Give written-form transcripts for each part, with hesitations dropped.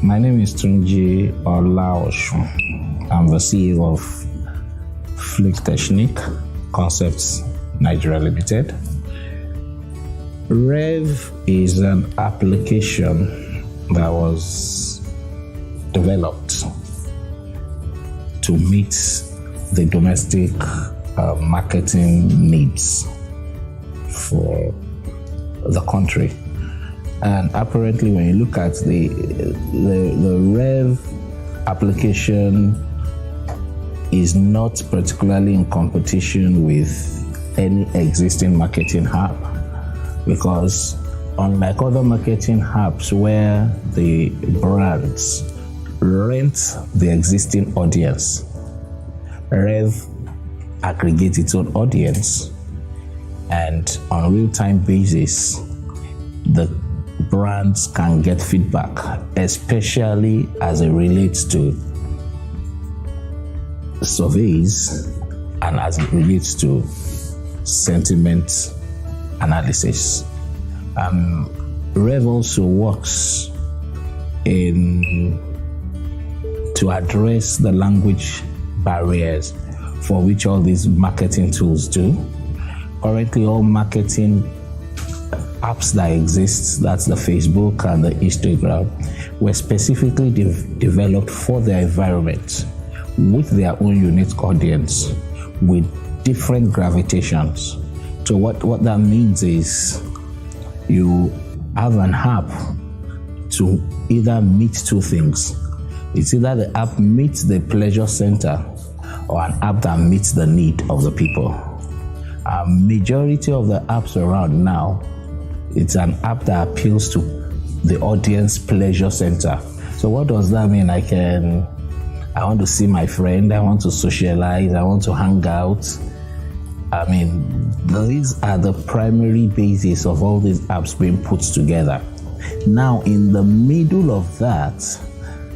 My name is Tunji Olaoshun. I'm the CEO of Flick Technique Concepts Nigeria Limited. Revv is an application that was developed to meet the domestic marketing needs for the country. And apparently, when you look at the Revv application, is not particularly in competition with any existing marketing hub, because unlike other marketing hubs where the brands rent the existing audience, Revv aggregates its own audience, and on a real-time basis, the brands can get feedback, especially as it relates to surveys and as it relates to sentiment analysis. Revv also works to address the language barriers for which all these marketing tools do. Currently, all marketing apps that exist, that's the Facebook and the Instagram, were specifically developed for their environment with their own unique audience with different gravitations. So what that means is you have an app to either meet two things. It's either the app meets the pleasure center or an app that meets the need of the people. A majority of the apps around now, it's an app that appeals to the audience pleasure center. So what does that mean? I want to see my friend, I want to socialize, I want to hang out. These are the primary basis of all these apps being put together. Now, in the middle of that,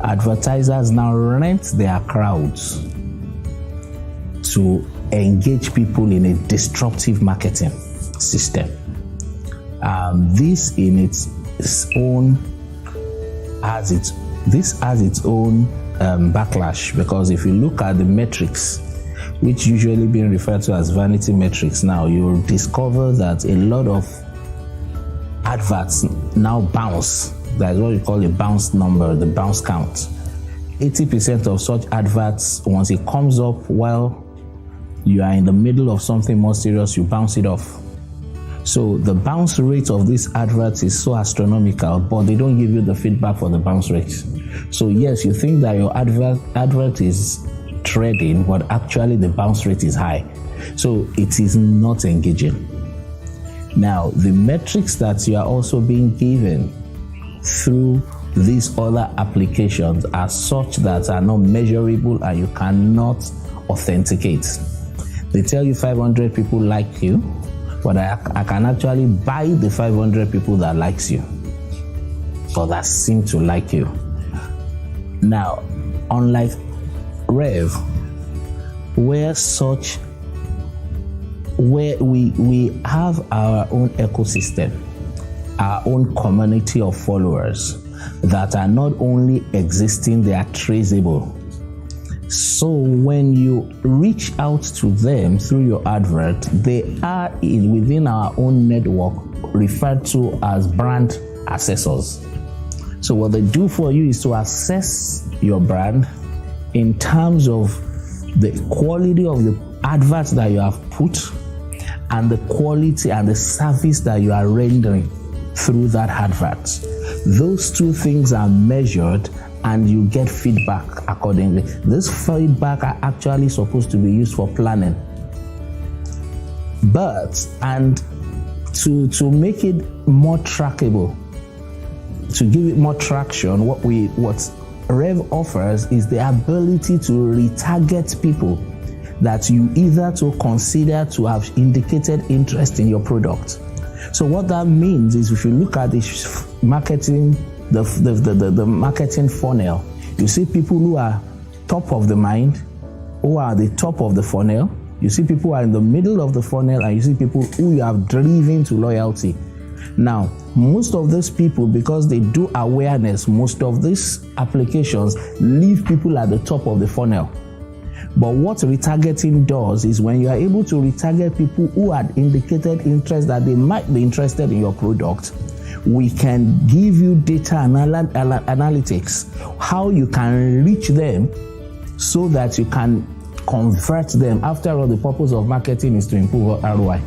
advertisers now rent their crowds to engage people in a disruptive marketing system. This in its own has its own backlash, because if you look at the metrics, which usually being referred to as vanity metrics now, you'll discover that a lot of adverts now bounce. That's what you call a bounce number, the bounce count. 80% of such adverts, once it comes up while you are in the middle of something more serious, you bounce it off. So the bounce rate of these adverts is so astronomical, but they don't give you the feedback for the bounce rate. So yes, you think that your advert is trading, but actually the bounce rate is high. So it is not engaging. Now, the metrics that you are also being given through these other applications are such that are not measurable and you cannot authenticate. They tell you 500 people like you, but I can actually buy the 500 people that likes you or that seem to like you. Now, unlike Revv, where we have our own ecosystem, our own community of followers that are not only existing, they are traceable. So when you reach out to them through your advert, they are within our own network referred to as brand assessors. So what they do for you is to assess your brand in terms of the quality of the adverts that you have put and the quality and the service that you are rendering through that advert. Those two things are measured and you get feedback accordingly. This feedback are actually supposed to be used for planning. And to make it more trackable, to give it more traction, what Revv offers is the ability to retarget people that you either to consider to have indicated interest in your product. So what that means is, if you look at the marketing, the marketing funnel, you see people who are top of the mind, who are the top of the funnel. You see people who are in the middle of the funnel, and you see people who you have driven to loyalty. Now, most of these people, because they do awareness, most of these applications leave people at the top of the funnel. But what retargeting does is when you are able to retarget people who had indicated interest that they might be interested in your product, we can give you data analytics, how you can reach them so that you can convert them. After all, the purpose of marketing is to improve ROI.